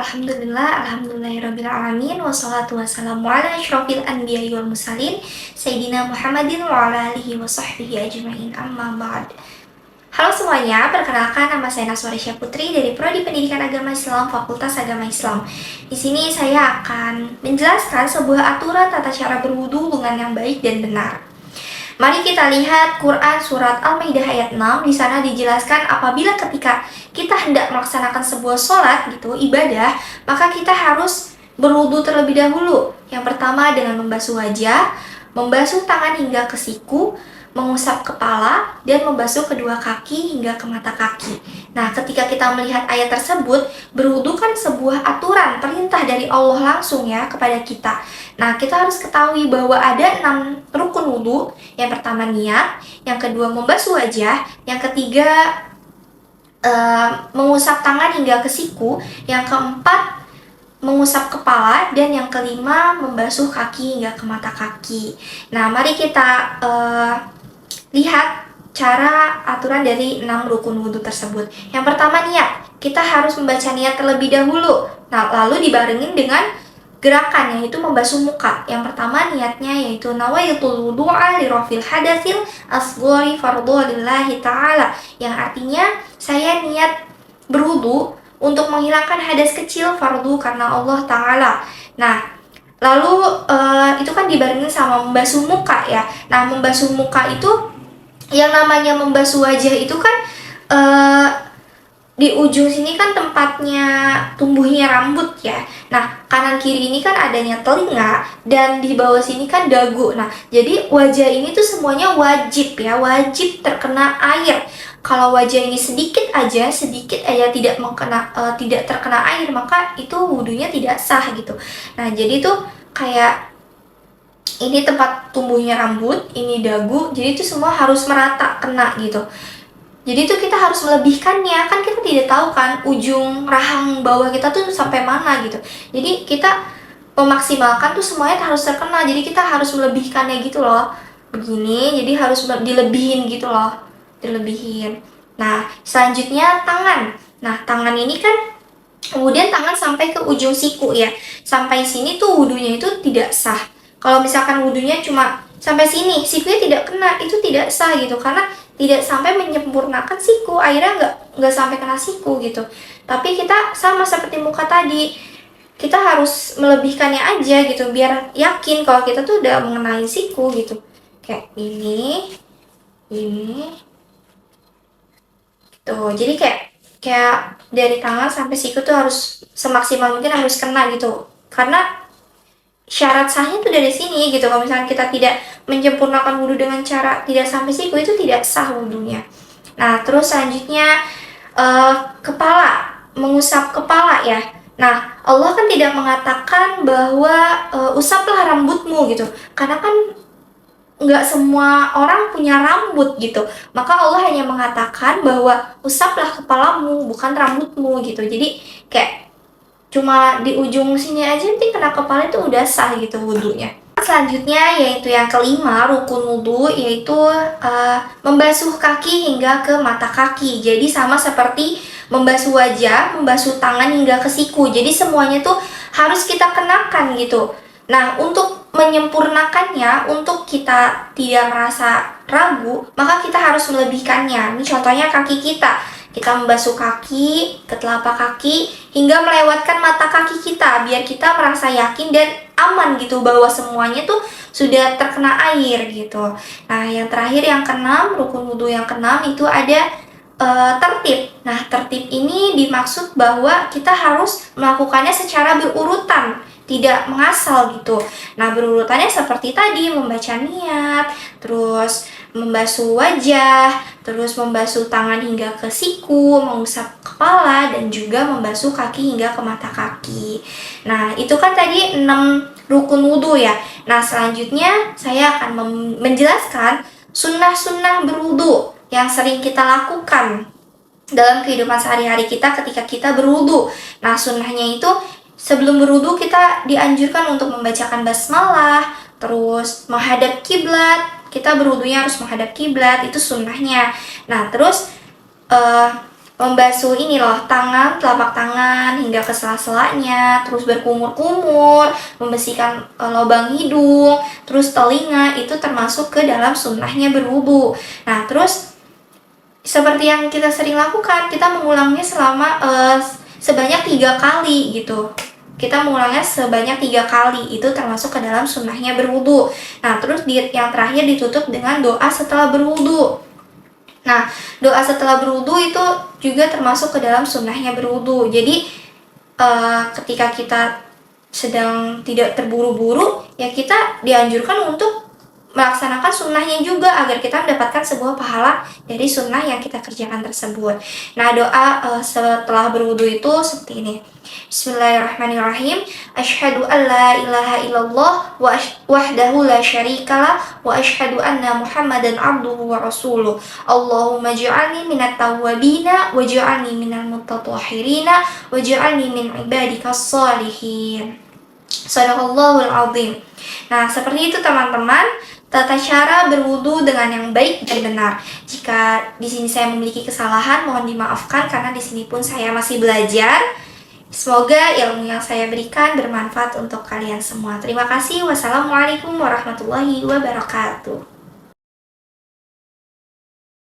Alhamdulillahirrabbilalamin. Wassalatu wassalamu ala asyrafil anbiya'i wal mursalin Sayyidina Muhammadin wa ala alihi wa sahbihi ajma'in, amma ba'd. Halo semuanya, perkenalkan nama saya Naswarisya Putri dari Prodi Pendidikan Agama Islam Fakultas Agama Islam. Di sini saya akan menjelaskan sebuah aturan tata cara berwudu dengan yang baik dan benar. Mari kita lihat Quran surat Al-Maidah ayat 6. Di sana dijelaskan apabila ketika kita hendak melaksanakan sebuah sholat ibadah, maka kita harus berwudu terlebih dahulu. Yang pertama dengan membasuh wajah, membasuh tangan hingga ke siku, mengusap kepala, dan membasuh kedua kaki hingga ke mata kaki. Nah, ketika kita melihat ayat tersebut, berwudu kan sebuah aturan, perintah dari Allah langsung kepada kita. Nah, kita harus ketahui bahwa ada 6 rukun wudu. Yang pertama niat, yang kedua membasuh wajah, yang ketiga mengusap tangan hingga ke siku, yang keempat mengusap kepala, dan yang kelima membasuh kaki hingga ke mata kaki. Nah, mari kita lihat cara aturan dari 6 rukun wudhu tersebut. Yang pertama niat, kita harus membaca niat terlebih dahulu. Nah, lalu dibarengin dengan gerakan, yaitu membasuh muka. Yang pertama niatnya yaitu nawaitul wudu'a li rafil hadatsil asghari fardhu lillahi ta'ala, yang artinya saya niat berwudu untuk menghilangkan hadas kecil fardu karena Allah Ta'ala. Nah, lalu itu kan dibarengin sama membasuh muka ya. Nah, membasuh muka itu, yang namanya membasuh wajah itu kan di ujung sini kan tempatnya tumbuhnya rambut ya. Nah, kanan kiri ini kan adanya telinga, dan di bawah sini kan dagu. Nah, jadi wajah ini tuh semuanya wajib wajib terkena air. Kalau wajah ini sedikit aja tidak terkena air, maka itu wudunya tidak sah gitu. Nah, jadi tuh kayak ini tempat tumbuhnya rambut, ini dagu, jadi itu semua harus merata kena gitu. Jadi itu kita harus melebihkannya, kan kita tidak tahu kan ujung rahang bawah kita tuh sampai mana gitu. Jadi kita memaksimalkan tuh semuanya harus terkena, jadi kita harus melebihkannya gitu loh. Begini, jadi harus dilebihin gitu loh, dilebihin. Nah, selanjutnya tangan. Nah, tangan ini kan kemudian tangan sampai ke ujung siku ya. Sampai sini tuh wudunya itu tidak sah. Kalau misalkan wudunya cuma sampai sini, sikunya tidak kena, itu tidak sah gitu, karena tidak sampai menyempurnakan siku, akhirnya nggak sampai kena siku gitu. Tapi kita sama seperti muka tadi, kita harus melebihkannya aja gitu, biar yakin kalau kita tuh udah mengenai siku gitu. Kayak ini gitu. Jadi kayak dari tangan sampai siku tuh harus semaksimal mungkin harus kena gitu, karena syarat sahnya tuh dari sini gitu. Kalau misalnya kita tidak menyempurnakan wudhu dengan cara tidak sampai siku, itu tidak sah wudhunya. Nah, terus selanjutnya kepala, mengusap kepala ya. Nah, Allah kan tidak mengatakan bahwa usaplah rambutmu gitu, karena kan nggak semua orang punya rambut gitu. Maka Allah hanya mengatakan bahwa usaplah kepalamu, bukan rambutmu gitu. Jadi kayak cuma di ujung sini aja nanti kena kepala itu udah sah gitu wudhunya. Selanjutnya yaitu yang kelima rukun wudhu, yaitu membasuh kaki hingga ke mata kaki. Jadi sama seperti membasuh wajah, membasuh tangan hingga ke siku. Jadi semuanya tuh harus kita kenakan gitu. Nah, untuk menyempurnakannya, untuk kita tidak merasa ragu, maka kita harus melebihkannya. Ini contohnya kaki kita. Kita membasuh kaki ke telapak kaki hingga melewatkan mata kaki kita, biar kita merasa yakin dan aman gitu bahwa semuanya tuh sudah terkena air gitu. Nah, yang terakhir yang keenam, rukun wudhu yang keenam itu ada tertib. Nah, tertib ini dimaksud bahwa kita harus melakukannya secara berurutan, tidak mengasal gitu. Nah, berurutannya seperti tadi, membaca niat, terus membasuh wajah, terus membasuh tangan hingga ke siku, mengusap kepala, dan juga membasuh kaki hingga ke mata kaki. Nah, itu kan tadi 6 rukun wudhu ya. Nah, selanjutnya saya akan menjelaskan sunnah-sunnah berwudhu yang sering kita lakukan dalam kehidupan sehari-hari kita ketika kita berwudhu. Nah, sunnahnya itu sebelum berwudhu kita dianjurkan untuk membacakan basmalah, terus menghadap kiblat. Kita berwudhunya harus menghadap kiblat, itu sunnahnya. Nah, terus membasuh ini loh, tangan, telapak tangan hingga ke sela-selanya, terus berkumur-kumur, membersihkan lubang hidung, terus telinga, itu termasuk ke dalam sunnahnya berwudu. Nah, terus seperti yang kita sering lakukan, kita mengulangnya selama sebanyak 3 kali gitu. Kita mengulangnya sebanyak 3 kali, itu termasuk ke dalam sunnahnya berwudu. Nah, terus yang terakhir ditutup dengan doa setelah berwudu. Nah, doa setelah berwudu itu juga termasuk ke dalam sunnahnya berwudu. Jadi ketika kita sedang tidak terburu-buru, ya kita dianjurkan untuk melaksanakan sunnahnya juga agar kita mendapatkan sebuah pahala dari sunnah yang kita kerjakan tersebut. Nah, doa setelah berwudu itu seperti ini. Bismillahirrahmanirrahim. Asyhadu an la ilaha illallah wahdahu la syarikalah wa asyhadu anna Muhammadan abduhu wa rasuluh. Allahumma ij'alni minat tawwabina waj'alni minal mutatahhirina waj'alni min ibadikas shalihin. Shadaqallahul azim. Nah, seperti itu teman-teman, tata cara berwudu dengan yang baik dan benar. Jika di sini saya memiliki kesalahan, mohon dimaafkan karena di sini pun saya masih belajar. Semoga ilmu yang saya berikan bermanfaat untuk kalian semua. Terima kasih. Wassalamualaikum warahmatullahi wabarakatuh.